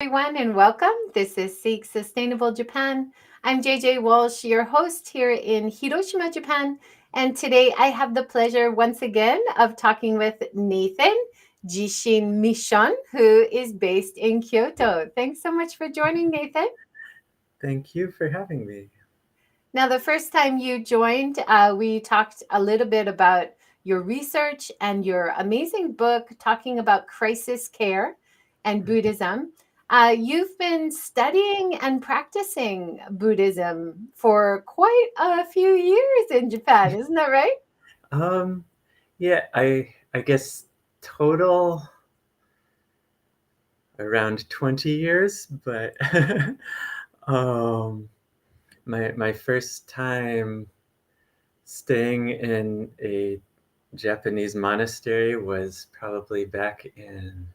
Everyone, and welcome. This is Seek Sustainable Japan. I'm JJ Walsh, your host here in Hiroshima, Japan. And today I have the pleasure once again of talking with Nathan Jishin Michon, who is based in Kyoto. Thanks so much for joining, Nathan. Thank you for having me. Now, the first time you joined, we talked a little bit about your research and your amazing book talking about crisis care and Buddhism. You've been studying and practicing Buddhism for quite a few years in Japan, isn't that right? Um, yeah, I guess total around 20 years, but um, my first time staying in a Japanese monastery was probably back in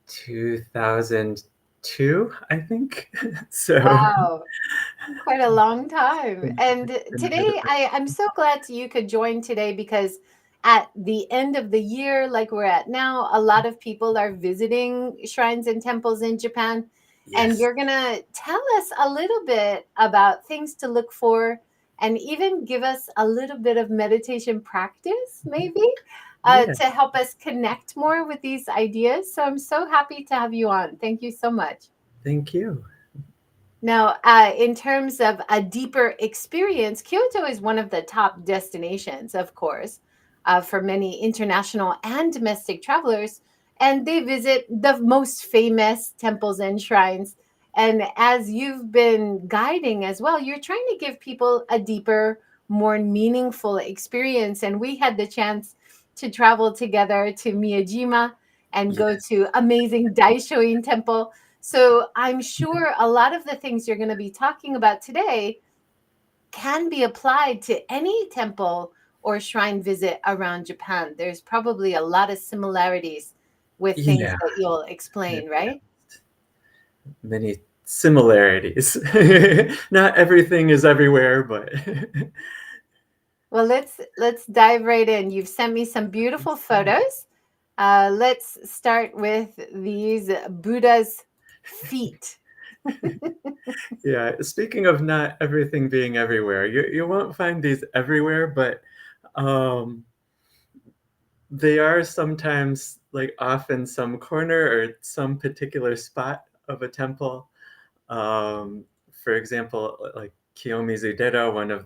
2002, I think. So Wow, quite a long time. And been a bit of today, I'm so glad you could join today because at the end of the year, like we're at now, a lot of people are visiting shrines and temples in Japan. And yes, you're going to tell us a little bit about things to look for and even give us a little bit of meditation practice, maybe, yeah, to help us connect more with these ideas. So I'm so happy to have you on. Thank you so much. thank you. Now, in terms of a deeper experience, Kyoto is one of the top destinations, of course, for many international and domestic travelers. And they visit the most famous temples and shrines. And as you've been guiding as well, you're trying to give people a deeper, more meaningful experience. And we had the chance to travel together to Miyajima and go Yes, to amazing Daishoin temple. So I'm sure a lot of the things you're going to be talking about today can be applied to any temple or shrine visit around Japan. There's probably a lot of similarities with things yeah. that you'll explain, right? Many similarities. Not everything is everywhere, but Well, let's dive right in. You've sent me some beautiful photos. Let's start with these Buddha's feet. yeah. Speaking of not everything being everywhere, you won't find these everywhere, but um, they are sometimes like off in some corner or some particular spot of a temple. Um, for example, like Kiyomizu-dera, one of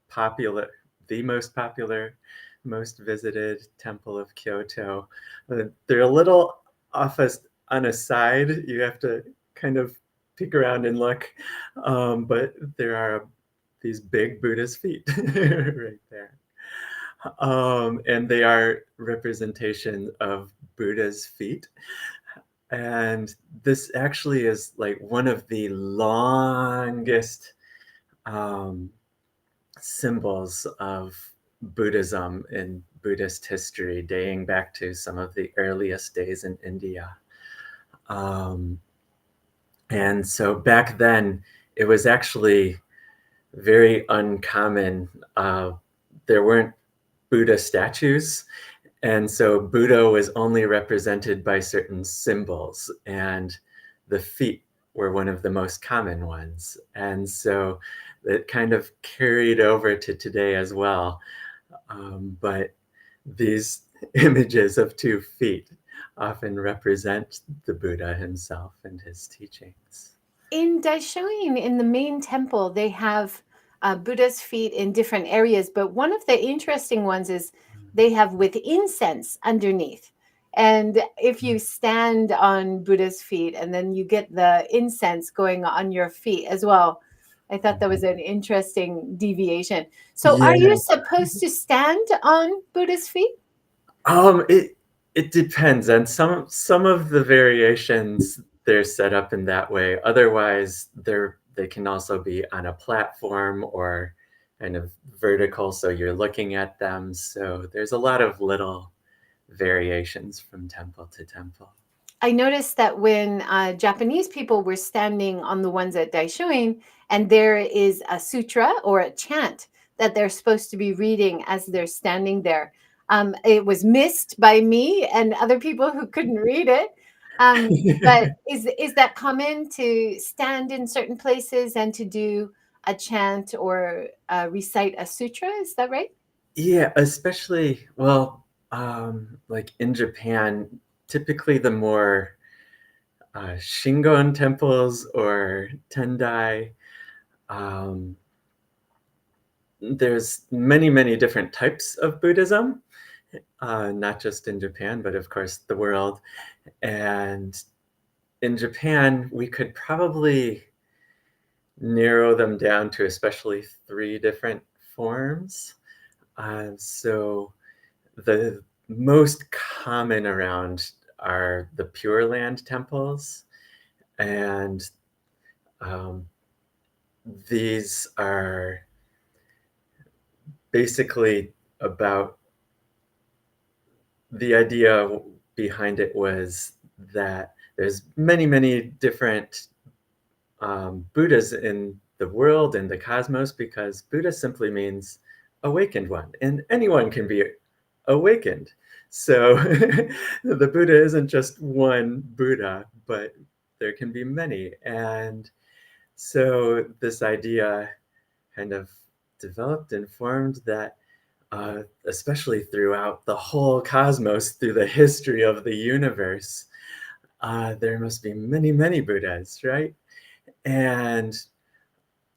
popular, the most popular, most visited temple of Kyoto. They're a little off us on a side. You have to kind of peek around and look, but there are these big Buddha's feet right there. And they are representation of Buddha's feet. And this actually is like one of the longest um, symbols of Buddhism in Buddhist history, dating back to some of the earliest days in India. Um, and so back then, it was actually very uncommon. There weren't Buddha statues. And so Buddha was only represented by certain symbols, and the feet were one of the most common ones. And so it kind of carried over to today as well. But these images of 2 feet often represent the Buddha himself and his teachings. In Daishoin, in the main temple, they have Buddha's feet in different areas, but one of the interesting ones is they have with incense underneath. And if you stand on Buddha's feet and then you get the incense going on your feet as well, I thought that was an interesting deviation. So, are Yeah. you supposed to stand on Buddha's feet? It depends, and some of the variations they're set up in that way. Otherwise, they can also be on a platform or kind of vertical, so you're looking at them. So there's a lot of little variations from temple to temple. I noticed that when Japanese people were standing on the ones at Daishoin, and there is a sutra or a chant that they're supposed to be reading as they're standing there. It was missed by me and other people who couldn't read it. But is that common to stand in certain places and to do a chant or recite a sutra? Is that right? Yeah, especially, well, like in Japan, typically the more Shingon temples or Tendai, um, there's many, many different types of Buddhism, not just in Japan, but of course the world. And in Japan, we could probably narrow them down to especially three different forms. So the most common around are the Pure Land temples, and um, these are basically about the idea behind it was that there's many, many different Buddhas in the world and the cosmos, because Buddha simply means awakened one, and anyone can be awakened. So the Buddha isn't just one Buddha, but there can be many. And so this idea kind of developed and formed that, especially throughout the whole cosmos, through the history of the universe, there must be many, many Buddhas, right? And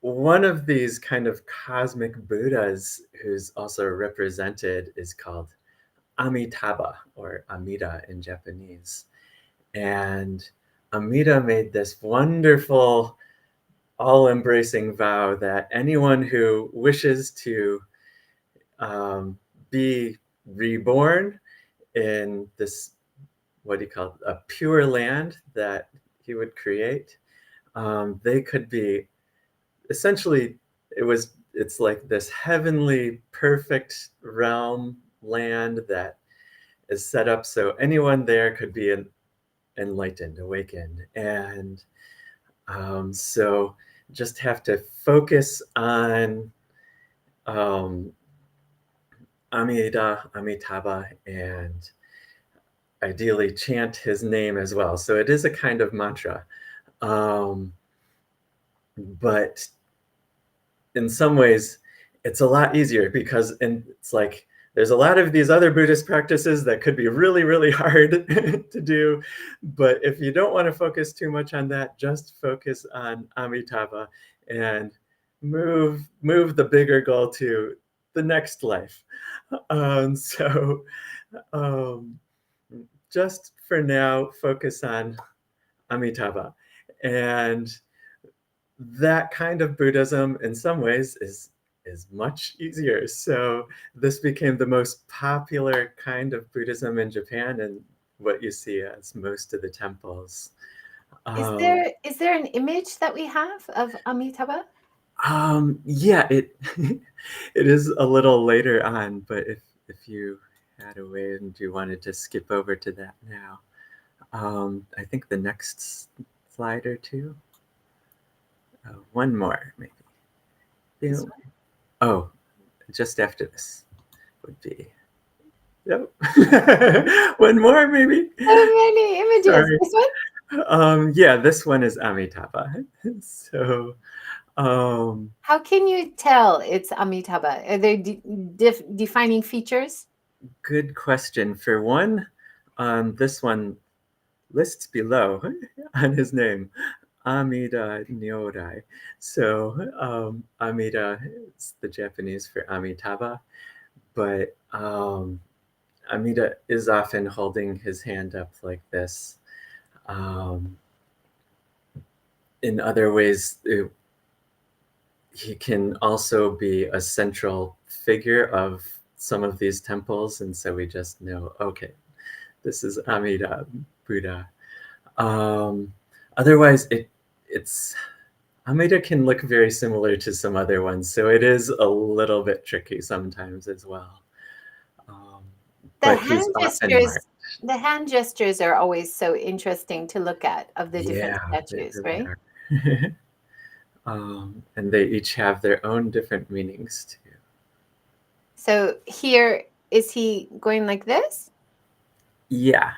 one of these kind of cosmic Buddhas who's also represented is called Amitabha, or Amida in Japanese. And Amida made this wonderful, all embracing vow that anyone who wishes to um, be reborn in this, what he called a pure land that he would create, they could be essentially, it's like this heavenly perfect realm land that is set up so anyone there could be enlightened, awakened. And so just have to focus on um, Amitabha, and ideally chant his name as well. So it is a kind of mantra. Um, but in some ways, it's a lot easier because it's like there's a lot of these other Buddhist practices that could be really, really hard to do. But if you don't want to focus too much on that, just focus on Amitabha and move the bigger goal to the next life. So um, just for now, focus on Amitabha. And that kind of Buddhism, in some ways, is much easier. So this became the most popular kind of Buddhism in Japan, and what you see as most of the temples. Um, Is there an image that we have of Amitabha? yeah, it it is a little later on, but if you had a way and you wanted to skip over to that now, I think the next slide or two, one more maybe. This You Oh, just after this would be. Yep. One more, maybe. so many images. Sorry. This one? Yeah, this one is Amitabha. So, um, How can you tell it's Amitabha? Are there defining features? good question. For one, this one lists below on his name, Amida Nyorai. So, Amida is the Japanese for Amitabha, but Amida is often holding his hand up like this. Um, in other ways, he can also be a central figure of some of these temples, and so we just know, okay, this is Amida Buddha. Um, Otherwise, it's Amida can look very similar to some other ones, so it is a little bit tricky sometimes as well. Um, The but he's hand often gestures, marked. the hand gestures are always so interesting to look at of the different Yeah, they statues, really right? are. And they each have their own different meanings too. So here, is he going like this? Yeah.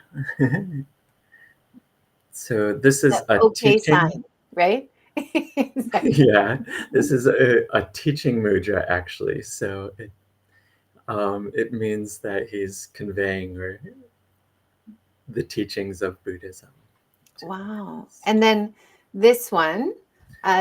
So this The is a okay teaching. sign, right? Sorry. Yeah, this is a teaching mudra actually. So it means that he's conveying or the teachings of Buddhism to Wow. others. And then this one,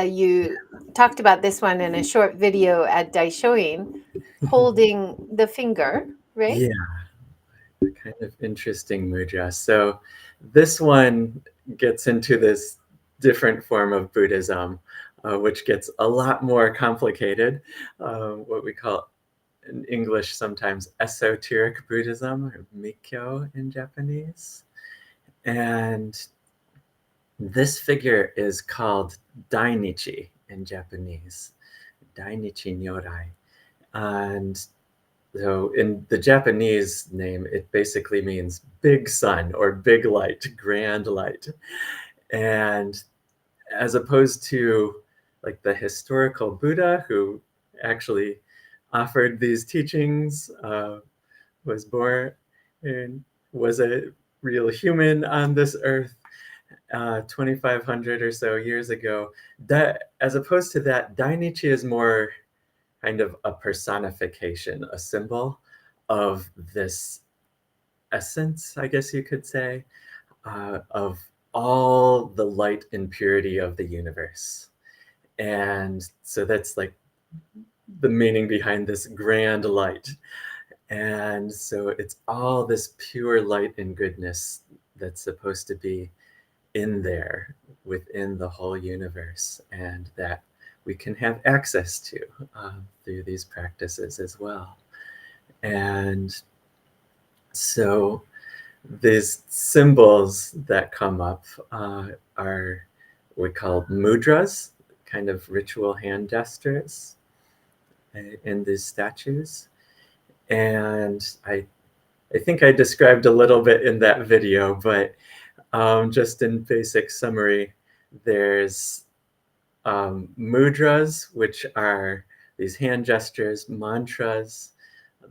you talked about this one in a short video at Daishoin, holding the finger, right? Yeah, kind of interesting mudra. So this one gets into this different form of Buddhism, which gets a lot more complicated, what we call in English sometimes esoteric Buddhism, or Mikyo in Japanese. And this figure is called Dainichi in Japanese, Dainichi Nyorai. And so in the Japanese name, it basically means big sun or big light, grand light. And as opposed to like the historical Buddha who actually offered these teachings, was born and was a real human on this earth 2,500 or so years ago. That, as opposed to that, Dainichi is more kind of a personification, a symbol of this essence, I guess you could say, of all the light and purity of the universe. And so that's like the meaning behind this grand light. And so it's all this pure light and goodness that's supposed to be in there within the whole universe, and that we can have access to through these practices as well. And so these symbols that come up are we call mudras, kind of ritual hand gestures in these statues. And I think I described a little bit in that video, but just in basic summary, there's mudras, which are these hand gestures, mantras,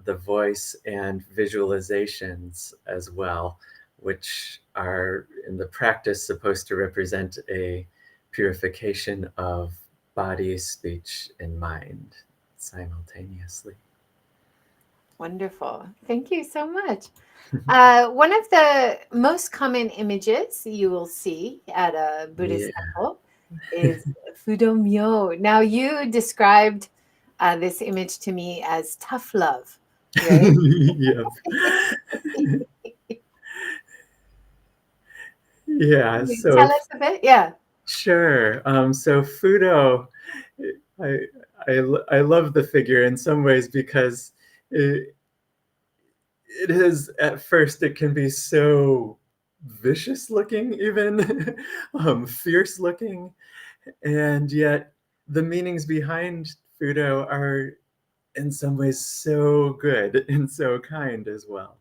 the voice, and visualizations as well, which are in the practice supposed to represent a purification of body, speech, and mind simultaneously. Wonderful. Thank you so much. One of the most common images you will see at a Yeah. Buddhist temple is Fudomyo. Now, you described this image to me as tough love, right? Yep. Yeah, Can you so tell us a bit? Yeah. sure. So Fudo, I, I love the figure in some ways because it, it is, at first it can be so vicious looking, even fierce looking, and yet the meanings behind Fudo are in some ways so good and so kind as well.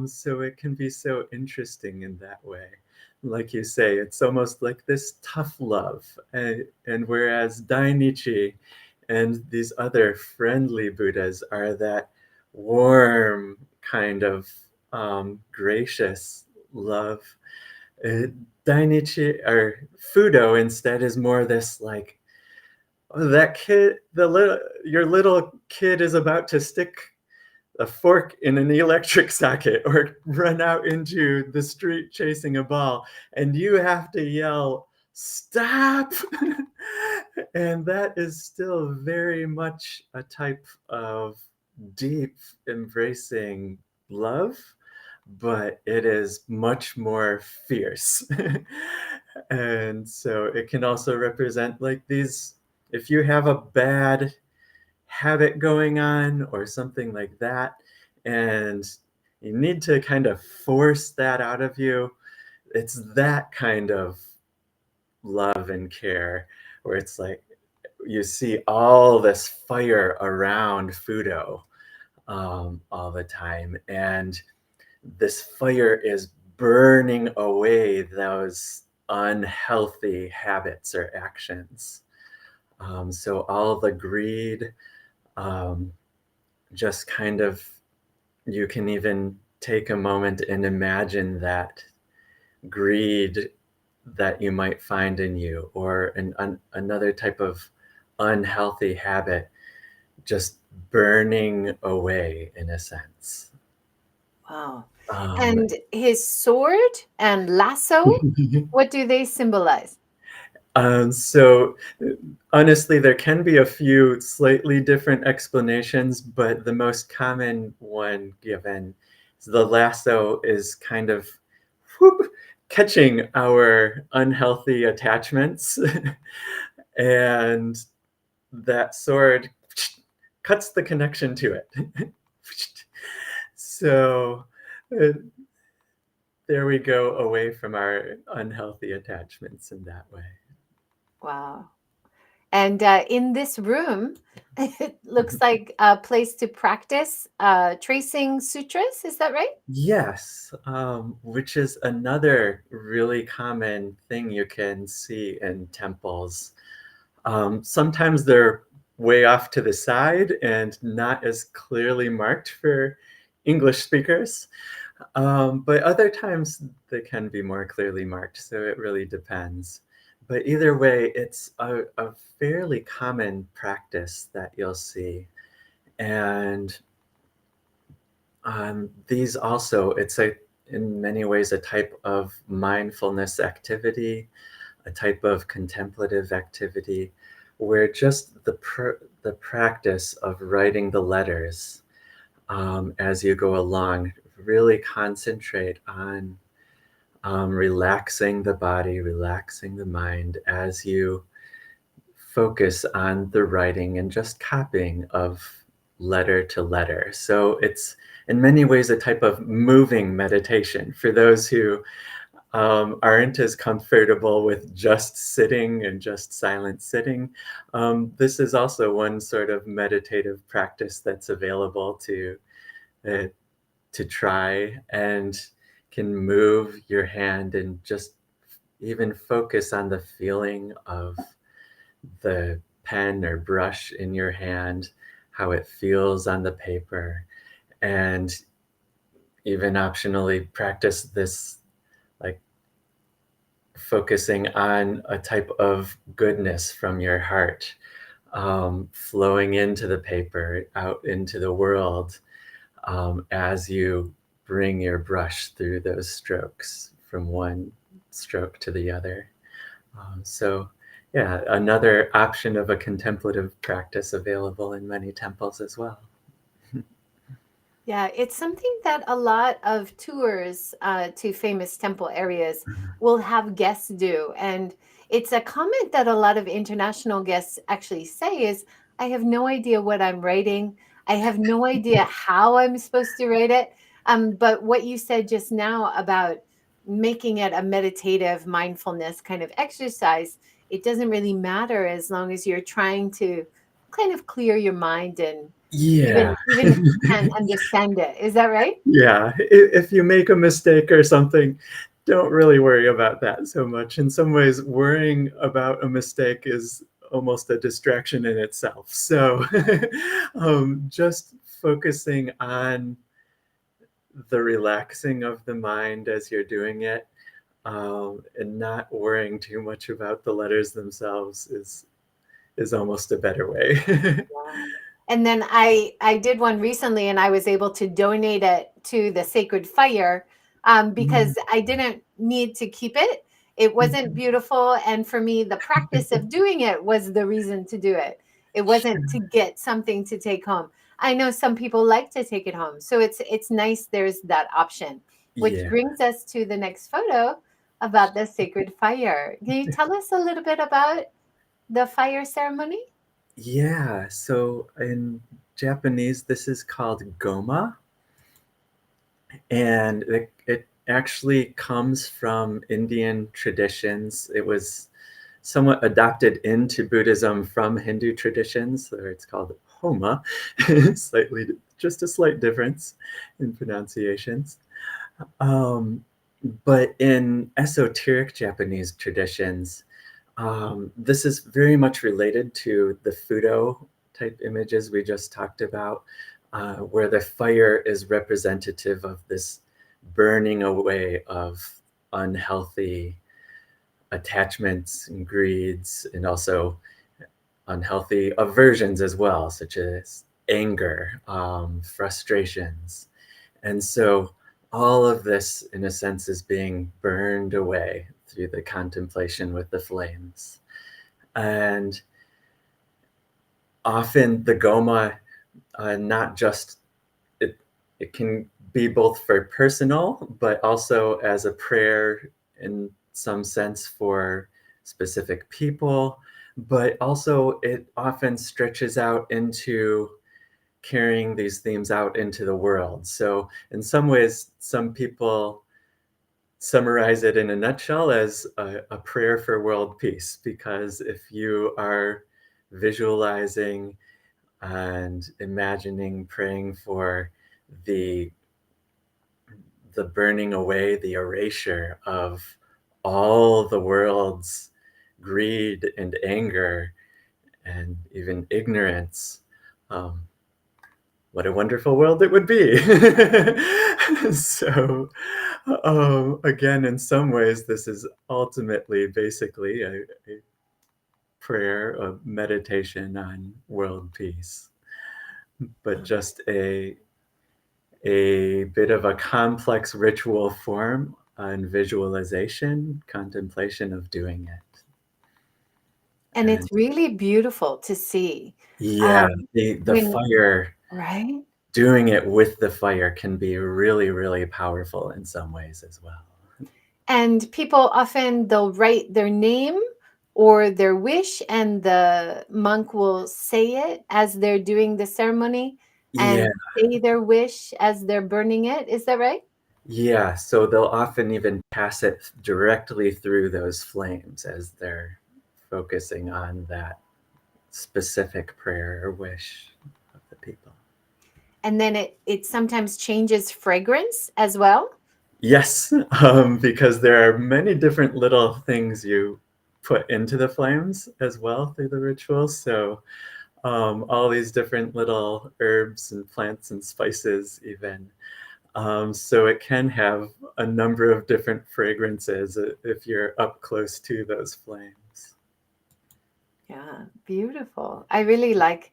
So it can be so interesting in that way. Like you say, it's almost like this tough love. And whereas Dainichi and these other friendly Buddhas are that warm, kind of gracious love, uh, Dainichi or Fudo instead is more this like, "Oh, that kid, your little kid is about to stick a fork in an electric socket or run out into the street chasing a ball, and you have to yell, stop!" And that is still very much a type of deep, embracing love, but it is much more fierce. And so it can also represent like these, if you have a bad habit going on or something like that, and you need to kind of force that out of you, it's that kind of love and care where it's like you see all this fire around Fudo all the time, and this fire is burning away those unhealthy habits or actions. So all the greed, um, just kind of, you can even take a moment and imagine that greed that you might find in you, or another type of unhealthy habit just burning away in a sense. Wow. Um, And his sword and lasso, what do they symbolize? so honestly, there can be a few slightly different explanations, but the most common one given is the lasso is kind of whoop, catching our unhealthy attachments, and that sword cuts the connection to it. So uh, there we go, away from our unhealthy attachments in that way. Wow. And in this room, it looks like a place to practice tracing sutras. Is that right? Yes, which is another really common thing you can see in temples. Sometimes they're way off to the side and not as clearly marked for English speakers, but other times they can be more clearly marked, so it really depends. But either way, it's a fairly common practice that you'll see. And these also, it's in many ways, a type of mindfulness activity, a type of contemplative activity, where just the practice of writing the letters as you go along, really concentrate on relaxing the body, relaxing the mind as you focus on the writing and just copying of letter to letter. So it's in many ways a type of moving meditation for those who aren't as comfortable with just sitting and just silent sitting. This is also one sort of meditative practice that's available uh, to try, and can move your hand and just even focus on the feeling of the pen or brush in your hand, how it feels on the paper, and even optionally practice this, like focusing on a type of goodness from your heart, flowing into the paper, out into the world, as you bring your brush through those strokes from one stroke to the other. So, yeah, another option of a contemplative practice available in many temples as well. Yeah, it's something that a lot of tours to famous temple areas will have guests do. And it's a comment that a lot of international guests actually say is, I have no idea what I'm writing. I have no idea how I'm supposed to write it. But what you said just now about making it a meditative mindfulness kind of exercise, it doesn't really matter as long as you're trying to kind of clear your mind and Yeah. even if you can't understand it. Is that right? Yeah, if you make a mistake or something, don't really worry about that so much. In some ways, worrying about a mistake is almost a distraction in itself. So, just focusing on the relaxing of the mind as you're doing it, and not worrying too much about the letters themselves is almost a better way. Yeah. And then I did one recently, and I was able to donate it to the Sacred Fire because I didn't need to keep it. It wasn't beautiful, and for me, the practice of doing it was the reason to do it. It wasn't to get something to take home. I know some people like to take it home, so it's nice there's that option. Which Yeah. brings us to the next photo about the Sacred Fire. Can you tell us a little bit about the fire ceremony? Yeah, so in Japanese, this is called goma, and it actually comes from Indian traditions. It was somewhat adopted into Buddhism from Hindu traditions, or it's called homa, slightly, just a slight difference in pronunciations. Um, but in esoteric Japanese traditions, this is very much related to the Fudo type images we just talked about, where the fire is representative of this burning away of unhealthy attachments and greeds, and also unhealthy aversions as well, such as anger, frustrations. And so all of this, in a sense, is being burned away through the contemplation with the flames. And often the Goma, not just, it can be both for personal, but also as a prayer in some sense for specific people. But also, it often stretches out into carrying these themes out into the world. So, in some ways, some people summarize it in a nutshell as a prayer for world peace, because if you are visualizing and imagining praying for the the burning away, the erasure of all the world's greed and anger and even ignorance, um, what a wonderful world it would be. So, again, in some ways, this is ultimately basically a prayer of meditation on world peace, but just a bit of a complex ritual form and visualization, contemplation of doing it. And And it's really beautiful to see, yeah, um, the when fire, right? doing it with the fire can be really, really powerful in some ways as well. And people often they'll write their name or their wish, and the monk will say it as they're doing the ceremony Yeah, and say their wish as they're burning it. Is that right? yeah. So they'll often even pass it directly through those flames as they're focusing on that specific prayer or wish of the people. And then it sometimes changes fragrance as well. Yes, because there are many different little things you put into the flames as well through the ritual. So all these different little herbs and plants and spices, even. So it can have a number of different fragrances if you're up close to those flames. Yeah, beautiful. I really like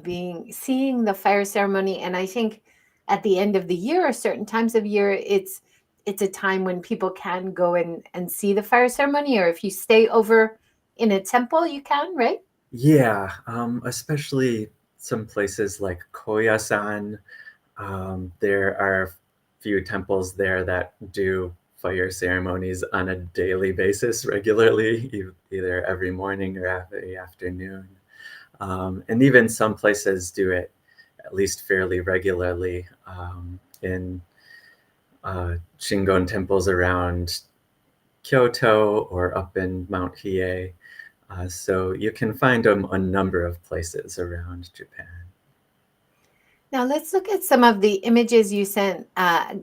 being seeing the fire ceremony, and I think at the end of the year, or certain times of year, it's a time when people can go and see the fire ceremony, or if you stay over in a temple, you can, right? Yeah, especially some places like Koyasan. There are a few temples there that do fire ceremonies on a daily basis regularly, either every morning or every afternoon. And even some places do it at least fairly regularly in Shingon temples around Kyoto or up in Mount Hiei. So you can find them a number of places around Japan. Now let's look at some of the images you sent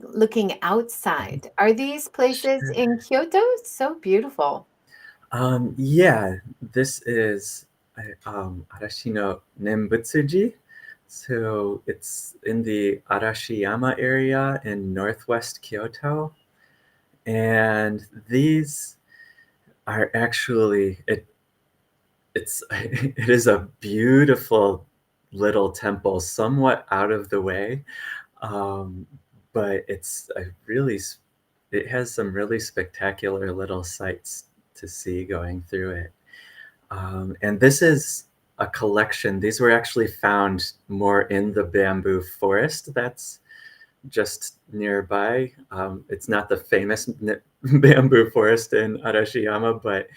looking outside. Are these places Sure. in Kyoto? So beautiful. Yeah, this is Arashi no Nembutsuji. So it's in the Arashiyama area in northwest Kyoto. And these are actually, it's it is a beautiful little temple, somewhat out of the way, um, but it has some really spectacular little sights to see going through it. And this is a collection. These were actually found more in the bamboo forest that's just nearby. It's not the famous bamboo forest in Arashiyama, but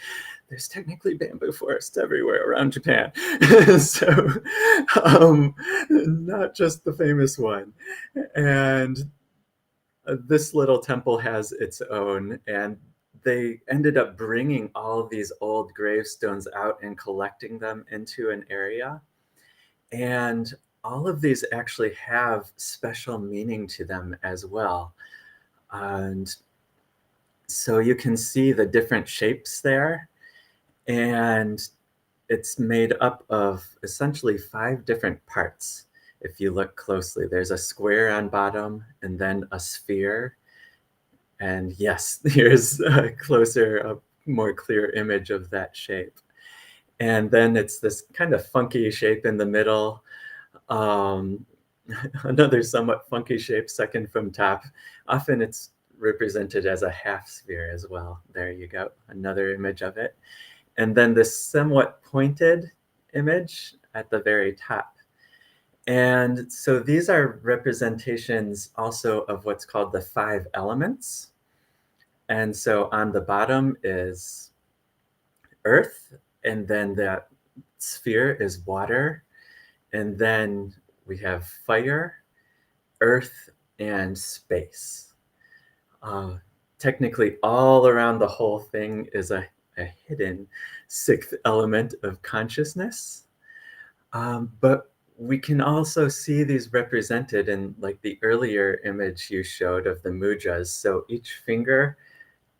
there's technically bamboo forests everywhere around Japan. So, not just the famous one. And this little temple has its own, and they ended up bringing all of these old gravestones out and collecting them into an area. And all of these actually have special meaning to them as well. And so you can see the different shapes there. And it's made up of essentially 5 different parts. If you look closely, there's a square on bottom, and then a sphere, And yes, here's a closer, a more clear image of that shape. And then it's this kind of funky shape in the middle. Um, Another somewhat funky shape, second from top. Often it's represented as a half sphere as well. There you go, another image of it. And then this somewhat pointed image at the very top. And so these are representations also of what's called the 5 elements. And so on the bottom is earth, and then that sphere is water, and then we have fire, earth, and space. Uh, Technically, all around the whole thing is a hidden 6th element of consciousness. But we can also see these represented in like the earlier image you showed of the mudras. So each finger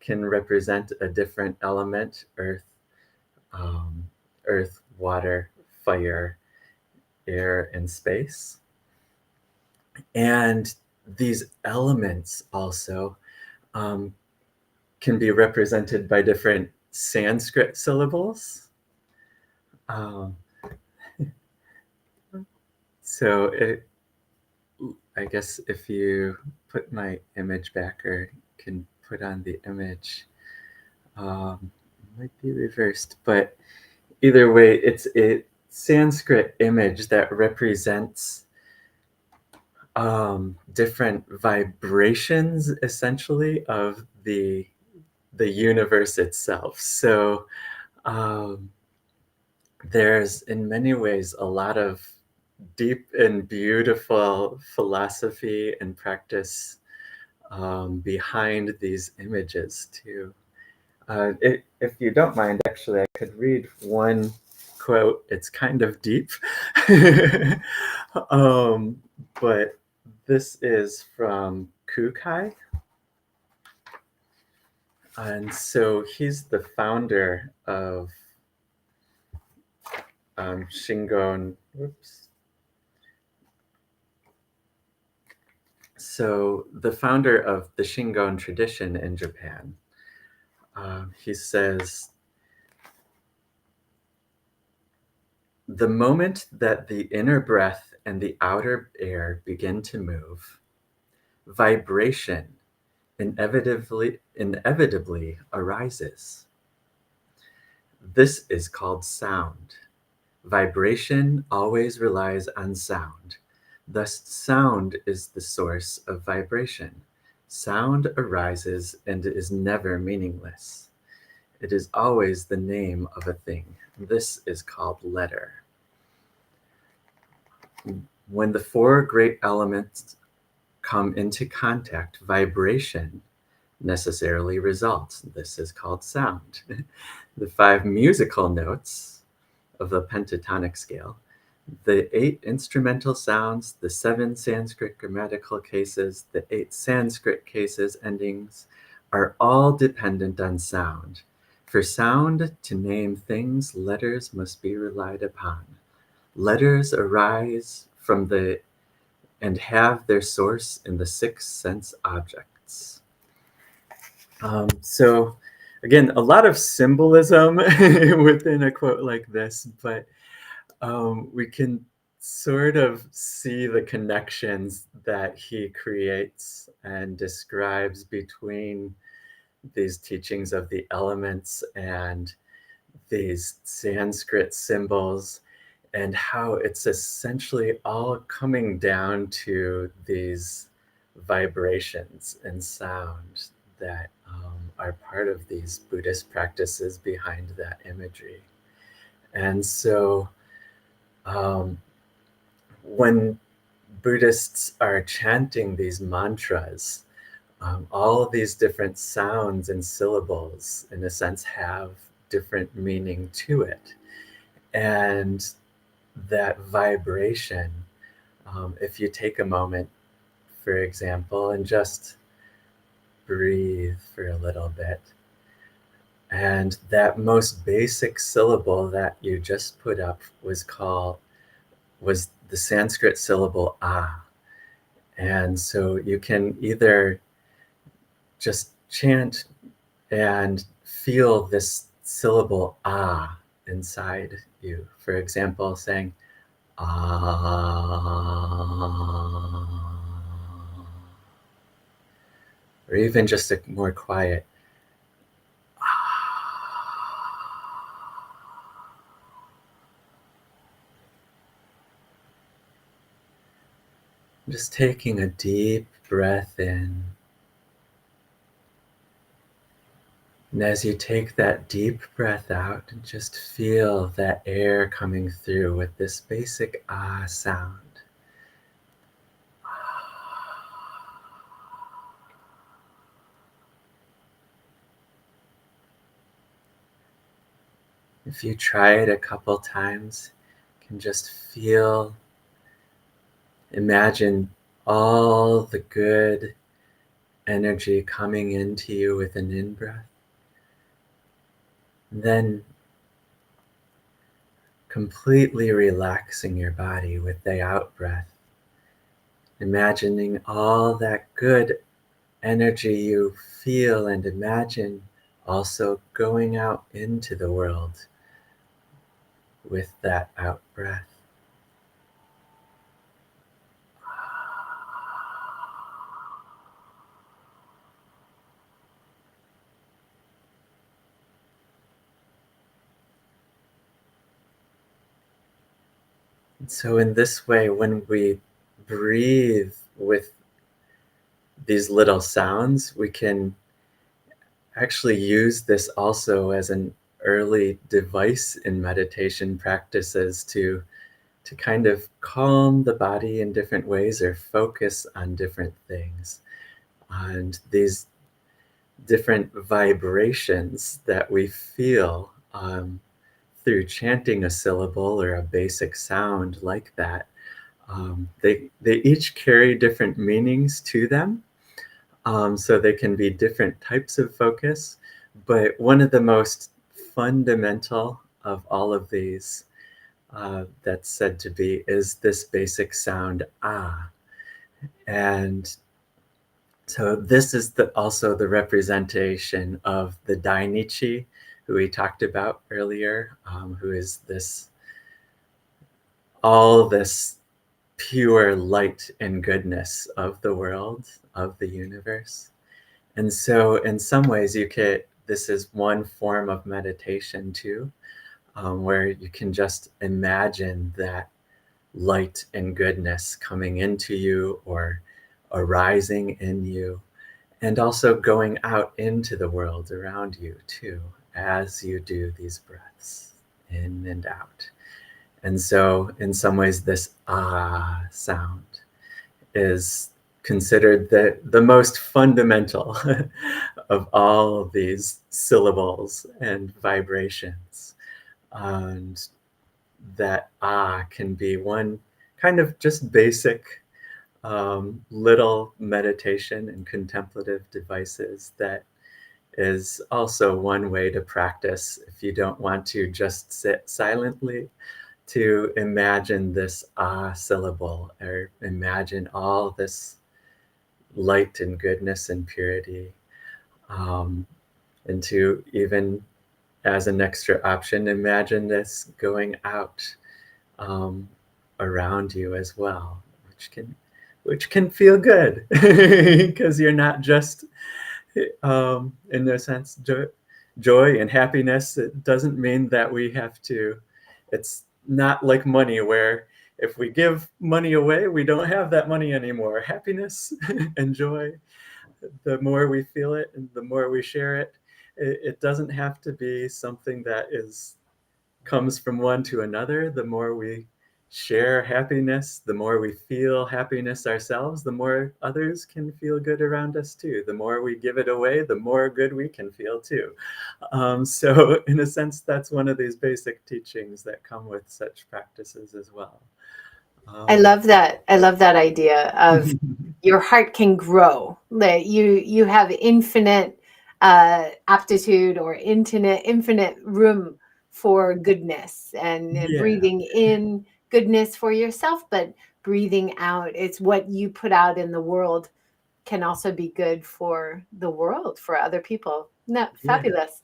can represent a different element: um, earth, water, fire, air, and space. And these elements also um, can be represented by different Sanskrit syllables. Um, so I guess if you put my image back, or can put on the image, it might be reversed, but either way, it's a Sanskrit image that represents different vibrations, essentially, of the universe itself. So um, there's, in many ways, a lot of deep and beautiful philosophy and practice behind these images too. If you don't mind, actually, I could read one quote. It's kind of deep, um, but this is from Kukai. And so he's the founder of Shingon. Whoops. So the founder of the Shingon tradition in Japan. He says, the moment that the inner breath and the outer air begin to move, vibration inevitably arises. This is called sound. Vibration always relies on sound. Thus, sound is the source of vibration. Sound arises and is never meaningless. It is always the name of a thing. This is called letter. When the 4 great elements come into contact, vibration necessarily results. This is called sound. The 5 musical notes of the pentatonic scale, the 8 instrumental sounds, the 7 Sanskrit grammatical cases, the 8 Sanskrit cases endings are all dependent on sound. For sound to name things, letters must be relied upon. Letters arise from and have their source in the 6 sense objects. So again, a lot of symbolism within a quote like this, but we can sort of see the connections that he creates and describes between these teachings of the elements and these Sanskrit symbols, and how it's essentially all coming down to these vibrations and sound that are part of these Buddhist practices behind that imagery. And so when Buddhists are chanting these mantras, all of these different sounds and syllables, in a sense, have different meaning to it. And that vibration, if you take a moment, for example, and just breathe for a little bit, and that most basic syllable that you just put up was the Sanskrit syllable ah. And so you can either just chant and feel this syllable ah inside you. For example, saying ah, or even just a more quiet just taking a deep breath in. And as you take that deep breath out, just feel that air coming through with this basic ah sound. If you try it a couple times, you can just feel, imagine all the good energy coming into you with an in-breath. Then completely relaxing your body with the out-breath. Imagining all that good energy you feel and imagine also going out into the world with that out-breath. And so in this way, when we breathe with these little sounds, we can actually use this also as an early device in meditation practices to kind of calm the body in different ways or focus on different things. And these different vibrations that we feel through chanting a syllable or a basic sound like that, they each carry different meanings to them. So they can be different types of focus, but one of the most fundamental of all of these that's said to be is this basic sound ah. And so this is also the representation of the Dainichi, who we talked about earlier, who is all this pure light and goodness of the world, of the universe. And so in some ways this is one form of meditation too, where you can just imagine that light and goodness coming into you or arising in you, and also going out into the world around you too, as you do these breaths in and out. And so in some ways, this ah sound is considered the most fundamental of all of these syllables and vibrations. And that ah can be one kind of just basic little meditation and contemplative devices that is also one way to practice if you don't want to just sit silently, to imagine this ah syllable or imagine all this light and goodness and purity, um, and to even as an extra option imagine this going out um, around you as well, which can feel good because you're not just in a sense joy and happiness. It doesn't mean that we have to, it's not like money where if we give money away we don't have that money anymore. Happiness and joy, the more we feel it and the more we share it, it doesn't have to be something that comes from one to another. The more we share happiness, the more we feel happiness ourselves, the more others can feel good around us too. The more we give it away, the more good we can feel too. So in a sense, that's one of these basic teachings that come with such practices as well. I Um, love that. I love that idea of your heart can grow. That you have infinite aptitude or infinite room for goodness and yeah, breathing in goodness for yourself, but breathing out. It's what you put out in the world can also be good for the world, for other people. No, Yeah. fabulous.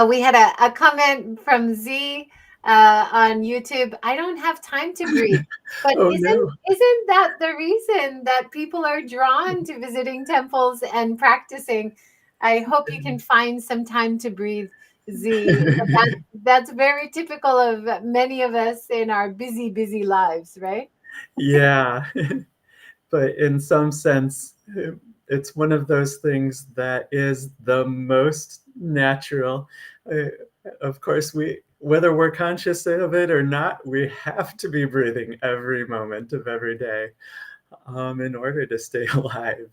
We had a comment from Z on YouTube. I don't have time to breathe. But Oh, isn't no. isn't that the reason that people are drawn to visiting temples and practicing? I hope you can find some time to breathe, Z. That's very typical of many of us in our busy, busy lives, right? Yeah. But in some sense, it's one of those things that is the most natural. Uh, of course, whether we're conscious of it or not, we have to be breathing every moment of every day in order to stay alive.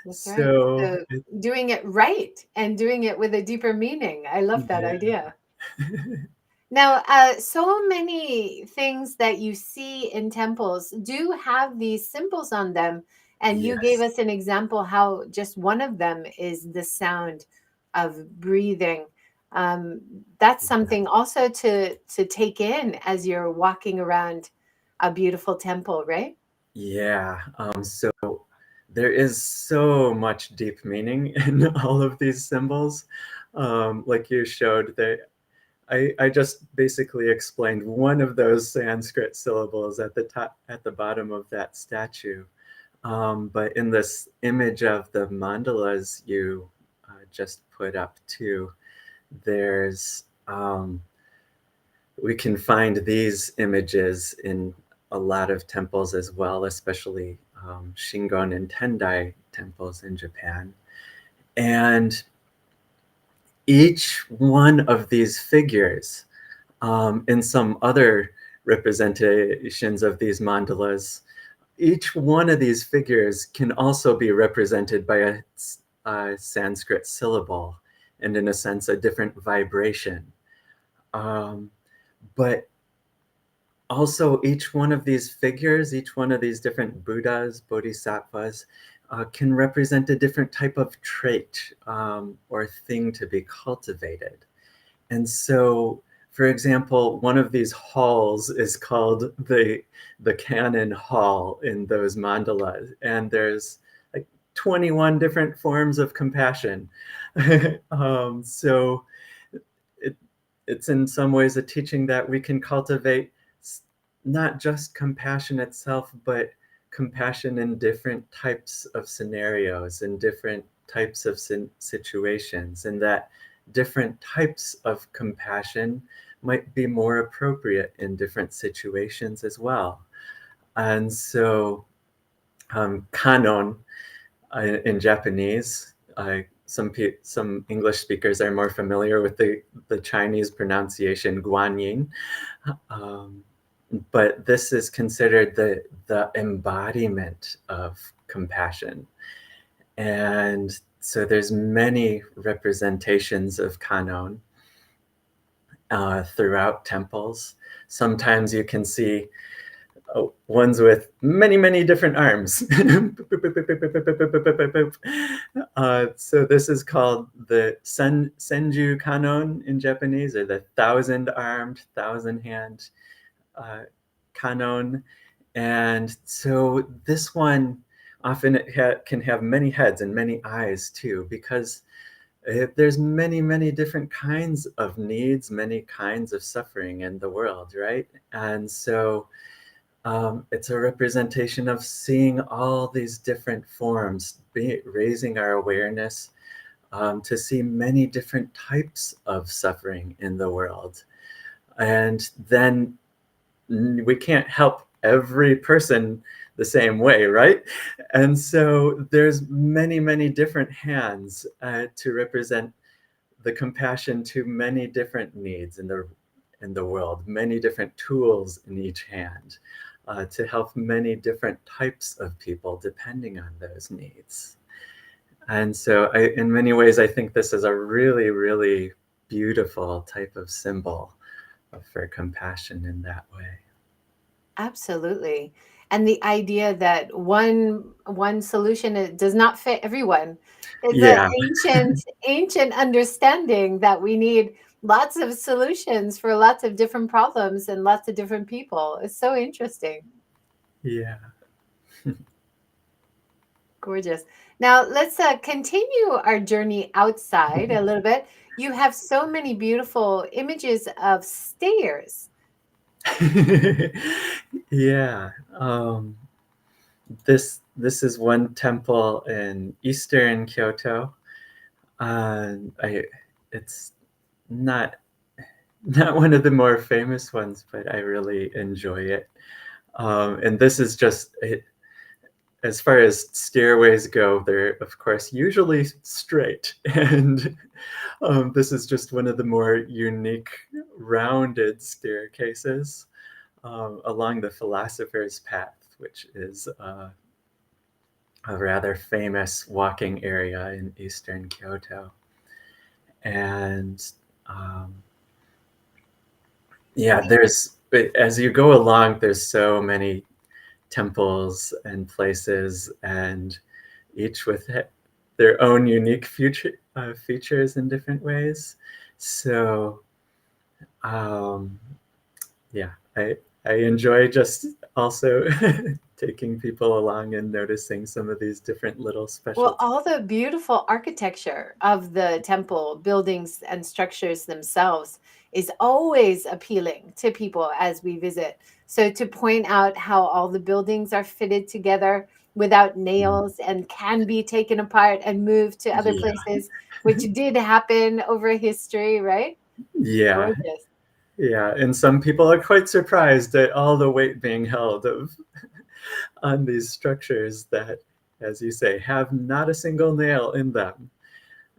That's right. So, So doing it right and doing it with a deeper meaning. I love that yeah. idea. Now, so many things that you see in temples do have these symbols on them. And you gave Yes. us an example how just one of them is the sound of breathing. Um, that's something also to take in as you're walking around a beautiful temple, right? Yeah. So there is so much deep meaning in all of these symbols. Like you showed, I just basically explained one of those Sanskrit syllables at the top, at the bottom of that statue. But in this image of the mandalas you just put up too, there's we can find these images in a lot of temples as well, especially Shingon and Tendai temples in Japan. And each one of these figures, in some other representations of these mandalas, each one of these figures can also be represented by a Sanskrit syllable, and in a sense, a different vibration. Um, but also, each one of these figures, each one of these different Buddhas, Bodhisattvas, can represent a different type of trait or thing to be cultivated. And so, for example, one of these halls is called the Canon Hall in those mandalas, and there's like 21 different forms of compassion. So it, it's in some ways a teaching that we can cultivate not just compassion itself, but compassion in different types of scenarios, in different types of situations, and that different types of compassion might be more appropriate in different situations as well. And so, kanon in Japanese, some English speakers are more familiar with the Chinese pronunciation guanyin, um, but this is considered the embodiment of compassion. And so there's many representations of kanon throughout temples. Sometimes you can see ones with many, many different arms. So this is called the Senju Kanon in Japanese, or the thousand-armed, thousand-hand kanon. And so this one often can have many heads and many eyes too, because there's many, many different kinds of needs, many kinds of suffering in the world, right? And so it's a representation of seeing all these different forms, raising our awareness to see many different types of suffering in the world. And then we can't help every person the same way, right? And so there's many, many different hands to represent the compassion to many different needs in the world, many different tools in each hand to help many different types of people depending on those needs. And so in many ways, I think this is a really, really beautiful type of symbol for compassion in that way. Absolutely. And the idea that one solution does not fit everyone is an Yeah, ancient understanding that we need lots of solutions for lots of different problems and lots of different people. It's so interesting. yeah. Gorgeous. Now let's continue our journey outside a little bit. You have so many beautiful images of stairs. Yeah. This is one temple in eastern Kyoto. I It's not not one of the more famous ones, but I really enjoy it. And this is just it, as far as stairways go, they're of course usually straight, and this is just one of the more unique rounded staircases along the Philosopher's Path, which is a rather famous walking area in eastern Kyoto. And um, yeah, as you go along, there's so many temples and places, and each with their own unique features in different ways. So um, yeah, I enjoy just also taking people along and noticing some of these different little Well, special. all the beautiful architecture of the temple buildings and structures themselves is always appealing to people as we visit. So, to point out how all the buildings are fitted together without nails and can be taken apart and moved to other Yeah, places, which did happen over history, right? yeah, Gorgeous. yeah. And some people are quite surprised at all the weight being held on these structures that, as you say, have not a single nail in them.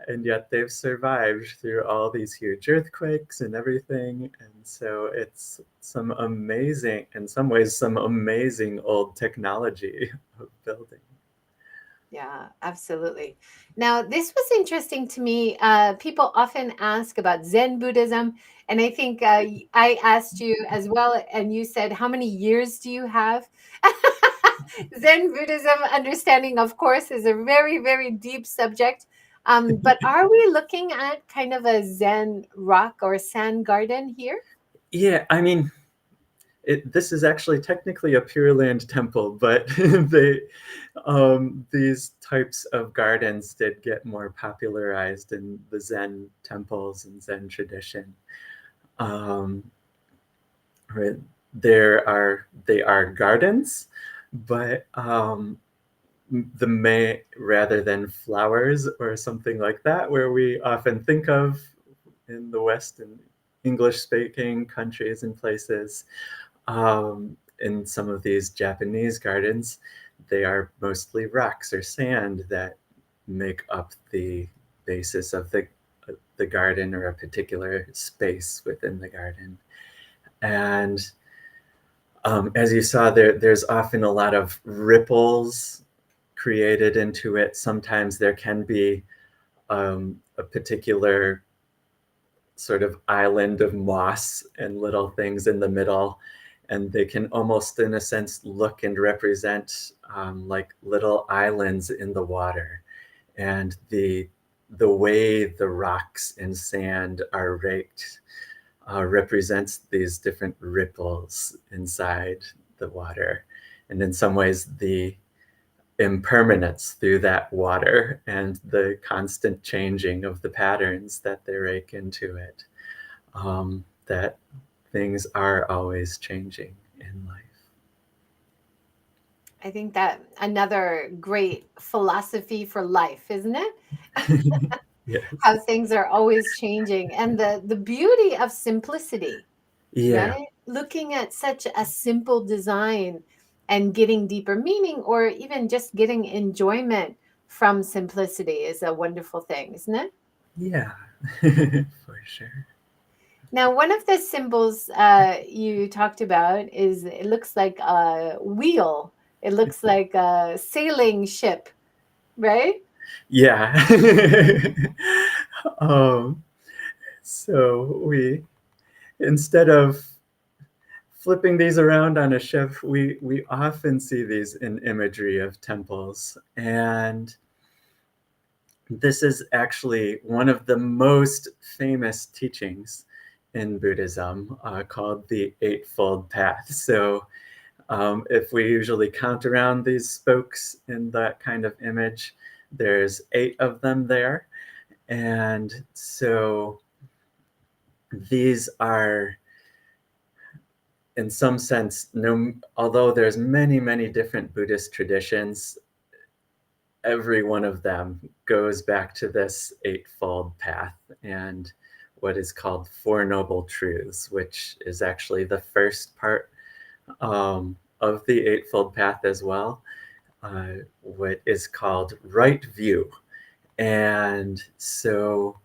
And yet they've survived through all these huge earthquakes and everything. And so it's some amazing, in some ways, some amazing old technology of building. Yeah, absolutely. Now, this was interesting to me. People often ask about Zen Buddhism, and I think I asked you as well, and you said, "How many years do you have?" Zen Buddhism understanding, of course, is a very, very deep subject. But are we looking at kind of a Zen rock or sand garden here? Yeah, I mean, this is actually technically a Pure Land temple, but these types of gardens did get more popularized in the Zen temples and Zen tradition. Um, right, they are gardens, but the may rather than flowers or something like that, where we often think of in the West and English speaking countries and places. In some of these Japanese gardens, they are mostly rocks or sand that make up the basis of the garden or a particular space within the garden. And as you saw, there's often a lot of ripples created into it. Sometimes there can be a particular sort of island of moss and little things in the middle, and they can almost, in a sense, look and represent like little islands in the water. And the way the rocks and sand are raked represents these different ripples inside the water, and in some ways the impermanence through that water and the constant changing of the patterns that they rake into it, that things are always changing in I think that another great philosophy for life, isn't it? life. Yes. How things are always changing and the beauty of simplicity, Yeah. right? Looking at such a simple design and getting deeper meaning or even just getting enjoyment from simplicity is a wonderful thing, isn't it? Yeah. For sure. Now, one of the symbols you talked about is it looks like a wheel. It looks like a sailing ship, right? Yeah. um, so we, instead of flipping these around on a ship, we often see these in imagery of temples. And this is actually one of the most famous teachings in Buddhism, called the Eightfold Path. So If we usually count around these spokes in that kind of image, there's 8 of them there. And so these are, in some sense, no, although there's many, many different Buddhist traditions, every one of them goes back to this eightfold path and what is called Four Noble Truths, which is actually the first part of the Eightfold Path as well, what is called right view. And so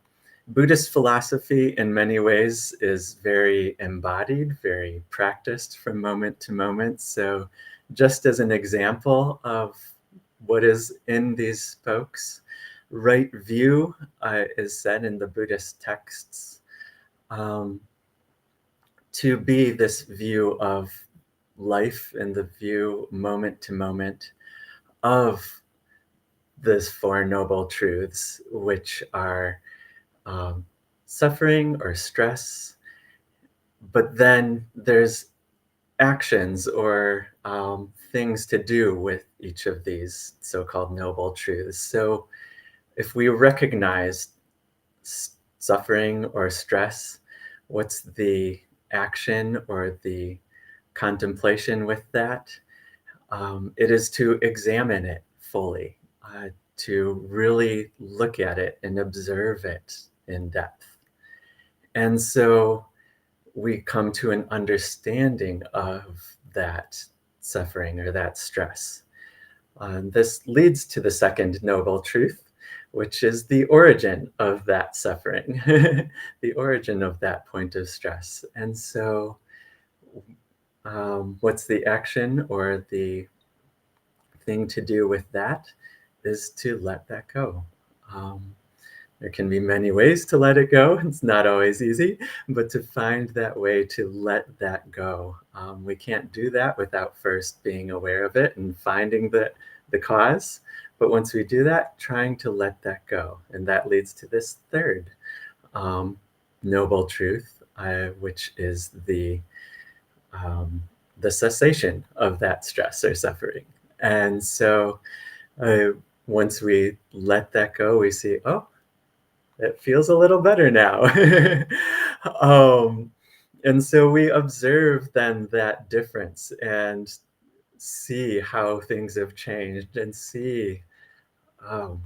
Buddhist philosophy in many ways is very embodied, very practiced from moment to moment. So just as an example of what is in these spokes, right view is said in the Buddhist texts um, to be this view of life and the view moment to moment of these Four Noble Truths, which are um, suffering or stress, but then there's actions or things to do with each of these so-called noble truths. So if we recognize suffering or stress, what's the action or the contemplation with that? It is to examine it fully, to really look at it and observe it in depth. And so we come to an understanding of that suffering or that stress. This leads to the second noble truth, which is the origin of that suffering, the origin of that point of stress. And so, what's the action or the thing to do with that is to let that go. Um, there can be many ways to let it go. It's not always easy, but to find that way to let that go. We can't do that without first being aware of it and finding the cause. But once we do that, trying to let that go. And that leads to this third um, noble truth, which is um, the cessation of that stress or suffering. And so uh, once we let that go, we see, oh, it feels a little better now. um, and so we observe then that difference and see how things have changed and see um,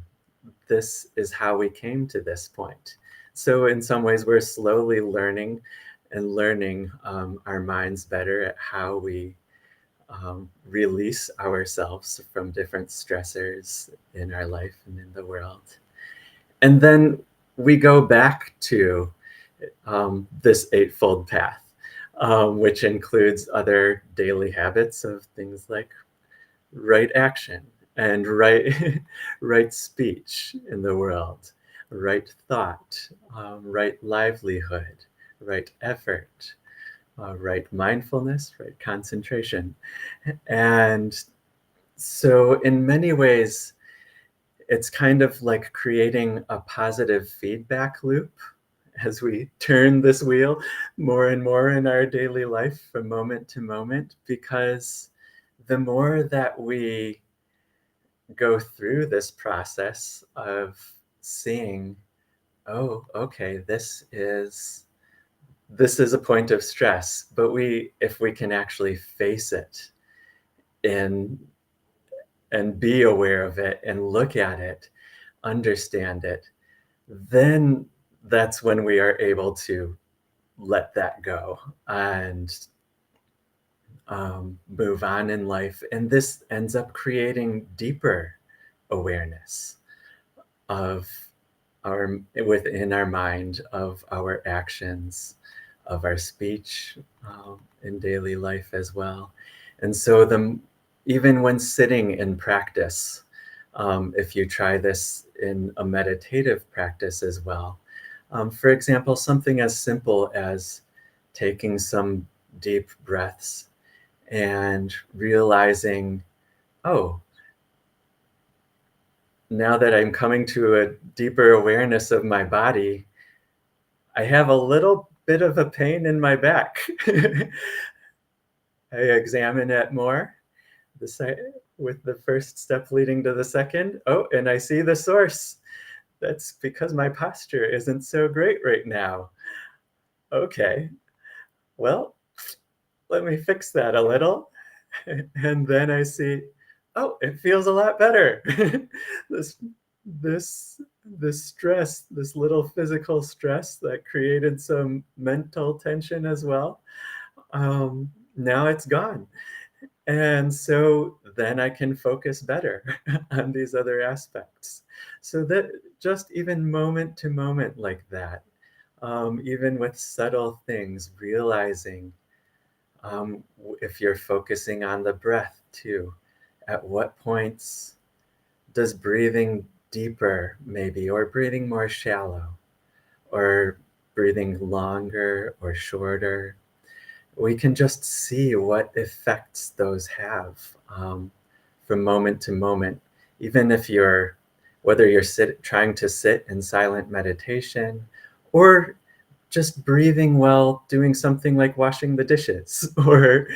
this is how we came to this point. So in some ways, we're slowly learning and learning our minds better at how we release ourselves from different stressors in our life and in the world. And then we go back to this eightfold path, which includes other daily habits of things like right action and right, right speech in the world, right thought, right livelihood, right effort, right mindfulness, right concentration. And so in many ways, it's kind of like creating a positive feedback loop as we turn this wheel more and more in our daily life from moment to moment, because the more that we go through this process of seeing, oh, okay, this is a point of stress, but if we can actually face it in and be aware of it and look at it, understand it, then that's when we are able to let that go and move on in life. And this ends up creating deeper awareness of within our mind, of our actions, of our speech in daily life as well. And so even when sitting in practice, if you try this in a meditative practice as well, for example, something as simple as taking some deep breaths and realizing, oh, now that I'm coming to a deeper awareness of my body, I have a little bit of a pain in my back. I examine it more. With the first step leading to the second. Oh, and I see the source. That's because my posture isn't so great right now. Okay, well, let me fix that a little. And then I see, oh, it feels a lot better. this this this stress, this little physical stress that created some mental tension as well. Now it's gone. And so then I can focus better on these other aspects. So that just even moment to moment like that, even with subtle things, realizing if you're focusing on the breath too, at what points does breathing deeper, maybe, or breathing more shallow, or breathing longer or shorter? We can just see what effects those have from moment to moment. Even if you're, whether you're trying to sit in silent meditation, or just breathing while doing something like washing the dishes or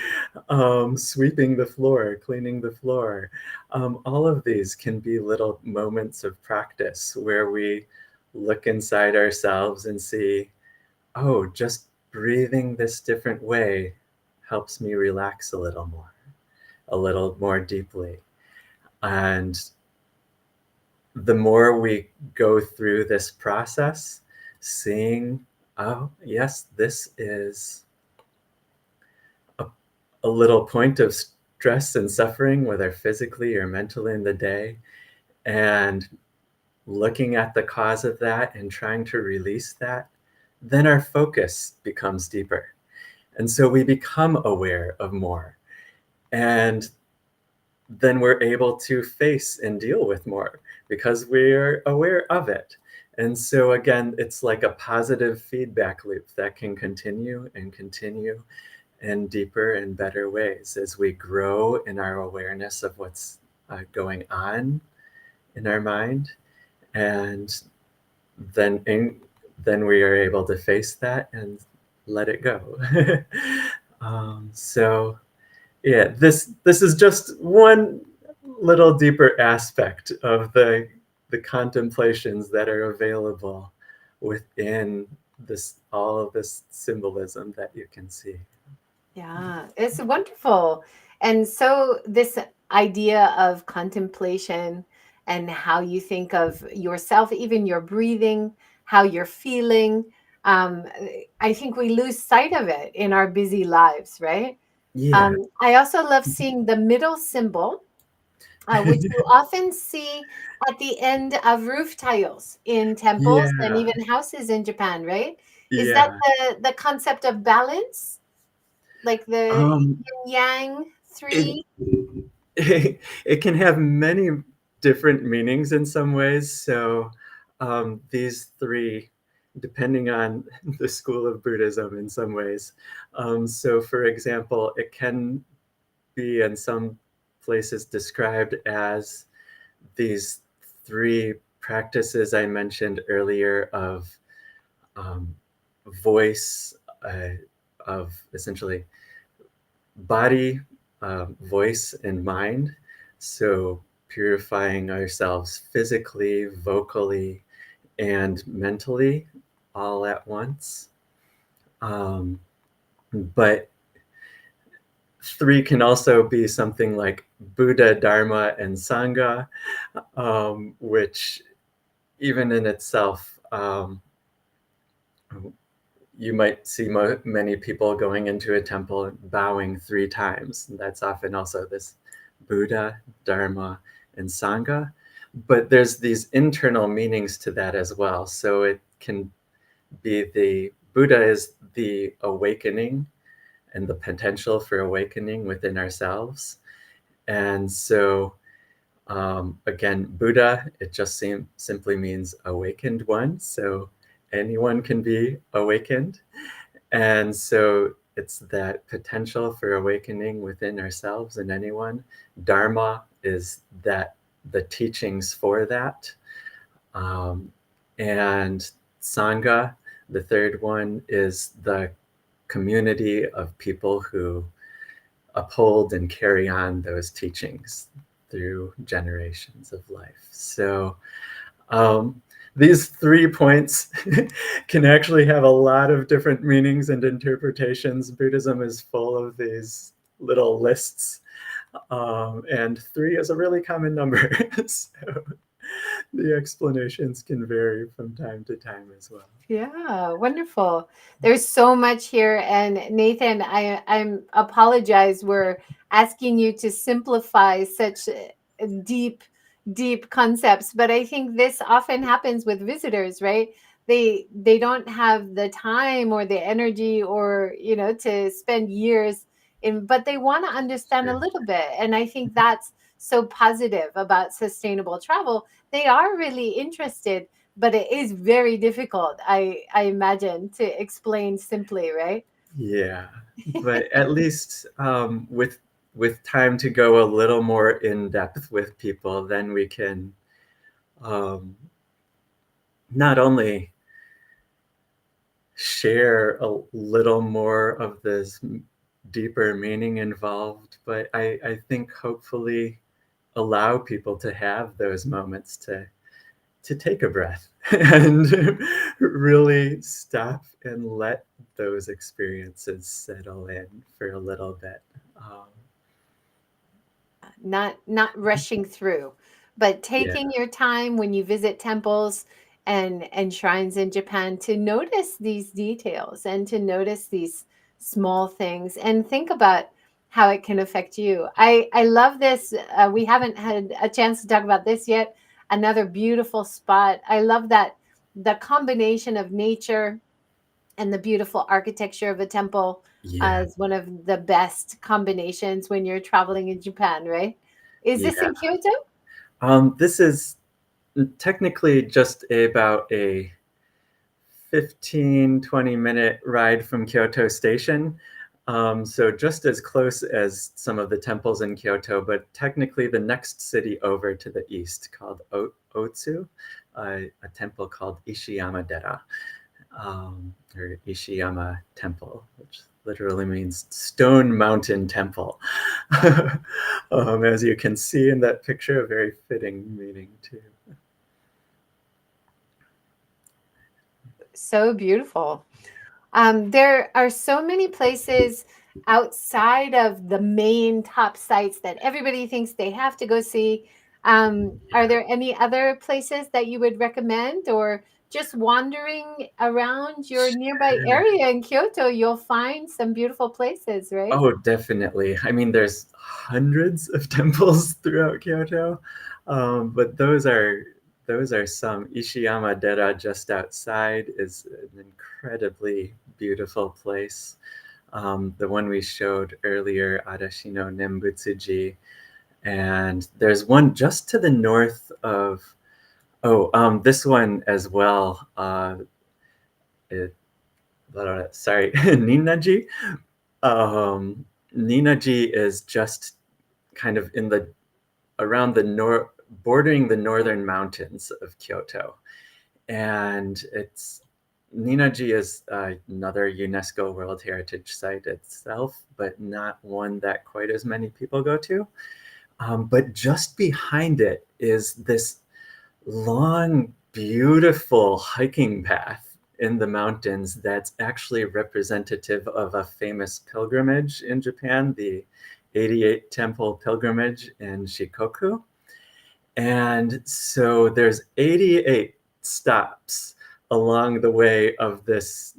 sweeping the floor, cleaning the floor. All of these can be little moments of practice where we look inside ourselves and see, oh, just breathing this different way helps me relax a little more deeply. And the more we go through this process, seeing, oh, yes, this is a, a little point of stress and suffering, whether physically or mentally in the day, and looking at the cause of that and trying to release that, then our focus becomes deeper. And so we become aware of more. And then we're able to face and deal with more because we're aware of it. And so, again, it's like a positive feedback loop that can continue and continue in deeper and better ways as we grow in our awareness of what's going on in our mind. And then, then we are able to face that and let it go. So, yeah, this is just one little deeper aspect of the contemplations that are available within this, all of this symbolism that you can see. Yeah, it's wonderful. And so, this idea of contemplation and how you think of yourself, even your breathing, how you're feeling, um, I think we lose sight of it in our busy lives, right? Yeah. I also love seeing the middle symbol, which you often see at the end of roof tiles in temples and Yeah. even houses in Japan, right? Is that Yeah. the concept of balance? Like the Um, yin yang it, three? it can have many different meanings in some ways. So these three, depending on the school of Buddhism in some ways. So for example, it can be in some places described as these three practices I mentioned earlier of um, voice, uh, of essentially body, voice, and mind. So purifying ourselves physically, vocally, and mentally all at once. Um, but three can also be something like Buddha, Dharma, and Sangha, which even in itself, you might see many people going into a temple and bowing three times. That's often also this Buddha, Dharma, and Sangha. But there's these internal meanings to that as well. So it can be the Buddha is the awakening and the potential for awakening within ourselves. And so, again, Buddha, it just simply means awakened one. So anyone can be awakened. And so it's that potential for awakening within ourselves and anyone. Dharma is that the teachings for that. Um, and Sangha, the third one, is the community of people who uphold and carry on those teachings through generations of life. So um, these 3 points can actually have a lot of different meanings and interpretations. Buddhism is full of these little lists, and 3 is a really common number. So the explanations can vary from time to time as well. Yeah, wonderful. There's so much here. And Nathan, I'm apologize. We're asking you to simplify such deep, deep concepts, but I think this often happens with visitors, right? They don't have the time or the energy or, to spend years in, but they want to understand a Sure. little bit. And I think that's so positive about sustainable travel. They are really interested, but it is very difficult, I imagine, to explain simply, right? Yeah, but at least with time to go a little more in depth with people, then we can um, not only share a little more of this deeper meaning involved, but I think hopefully allow people to have those moments to take a breath and really stop and let those experiences settle in for a little bit. Um, Not rushing through, but yeah, taking your time when you visit temples and shrines in Japan to notice these details and to notice these small things and think about how it can affect you. I love this. We haven't had a chance to talk about this yet. Another beautiful spot. I love that the combination of nature and the beautiful architecture of a temple yeah, is one of the best combinations when you're traveling in Japan, right? Is this yeah. in Kyoto? This is technically just about a 15-20 minute ride from Kyoto Station. So just as close as some of the temples in Kyoto, but technically the next city over to the east called Otsu, a temple called Ishiyama Dera, or Ishiyama Temple, which literally means stone mountain temple. As you can see in that picture, a very fitting meaning too. So beautiful. There are so many places outside of the main top sites that everybody thinks they have to go see. Are there any other places that you would recommend, or just wandering around your nearby Sure. area in Kyoto, you'll find some beautiful places, right? Oh, definitely. I mean, there's hundreds of temples throughout Kyoto, but those are some. Ishiyama Dera just outside is an incredibly beautiful place. The one we showed earlier, Arashi no Nembutsuji, and there's one just to the north of. Oh, this one as well. It, sorry, Ninnaji. Um, Ninnaji is just kind of in the around the north, bordering the northern mountains of Kyoto, and it's Ninnaji is another UNESCO World Heritage Site itself, but not one that quite as many people go to. But just behind it is this long, beautiful hiking path in the mountains that's actually representative of a famous pilgrimage in Japan, the 88 Temple Pilgrimage in Shikoku. And so there's 88 stops along the way of this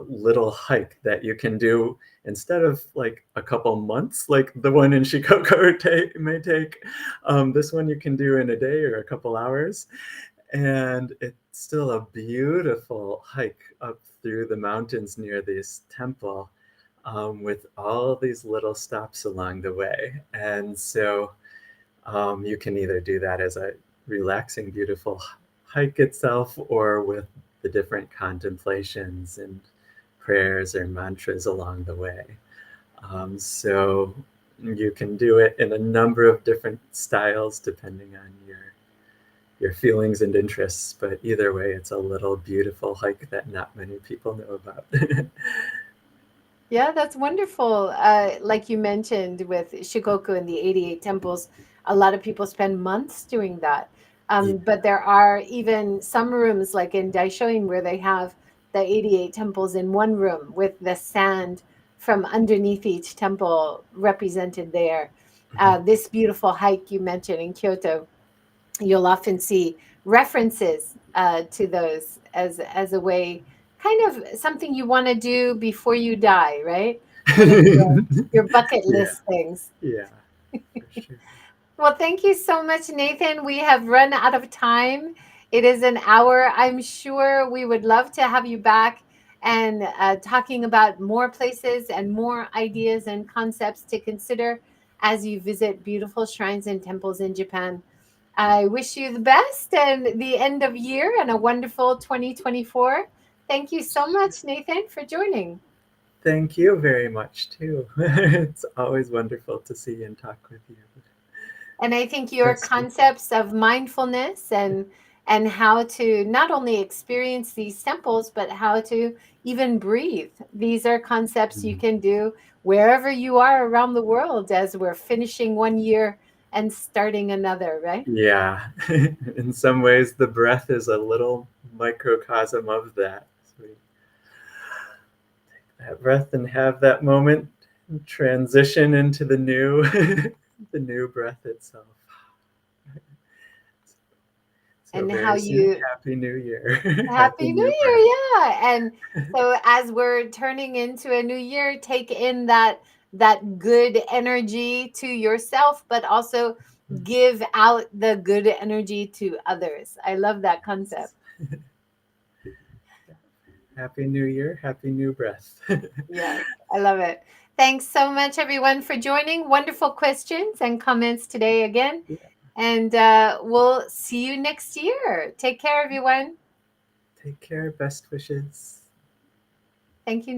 little hike that you can do instead of like a couple months, like the one in Shikoku may take. This one you can do in a day or a couple hours, and it's still a beautiful hike up through the mountains near this temple, with all these little stops along the way. And so you can either do that as a relaxing, beautiful hike itself, or with the different contemplations and prayers or mantras along the way. So you can do it in a number of different styles depending on your feelings and interests. But either way, it's a little beautiful hike that not many people know about. Yeah, that's wonderful. Like you mentioned with Shikoku and the 88 temples, a lot of people spend months doing that. Yeah. But there are even some rooms, like in Daishoin, where they have the 88 temples in one room with the sand from underneath each temple represented there. Mhm. This beautiful hike you mentioned in Kyoto, you'll often see references to those as a way, kind of something you want to do before you die, right? One of your bucket Yeah, list things. yeah, for sure. Well, thank you so much, Nathan. We have run out of time. It is an hour. I'm sure we would love to have you back and talking about more places and more ideas and concepts to consider as you visit beautiful shrines and temples in Japan. I wish you the best and the end of year and a wonderful 2024. Thank you so much, Nathan, for joining. Thank you very much too. It's always wonderful to see and talk with you. And I think your Best wishes. concepts of mindfulness and how to not only experience these temples but how to even breathe. These are concepts you Mm. can do wherever you are around the world as we're finishing one year and starting another, right? Yeah, in some ways, the breath is a little microcosm of that. So we take that breath and have that moment transition into the new, the new breath itself. So And how very soon, you Happy New Year, Happy Happy New New Year, Breath. yeah. And so as we're turning into a new year, take in that good energy to yourself, but also give out the good energy to others. I love that concept. Happy New Year, Happy New Breath. Yes, I love it. Thanks so much, everyone, for joining. Wonderful questions and comments today again. And we'll see you next year. Take care, everyone. Take care, best wishes. Thank you.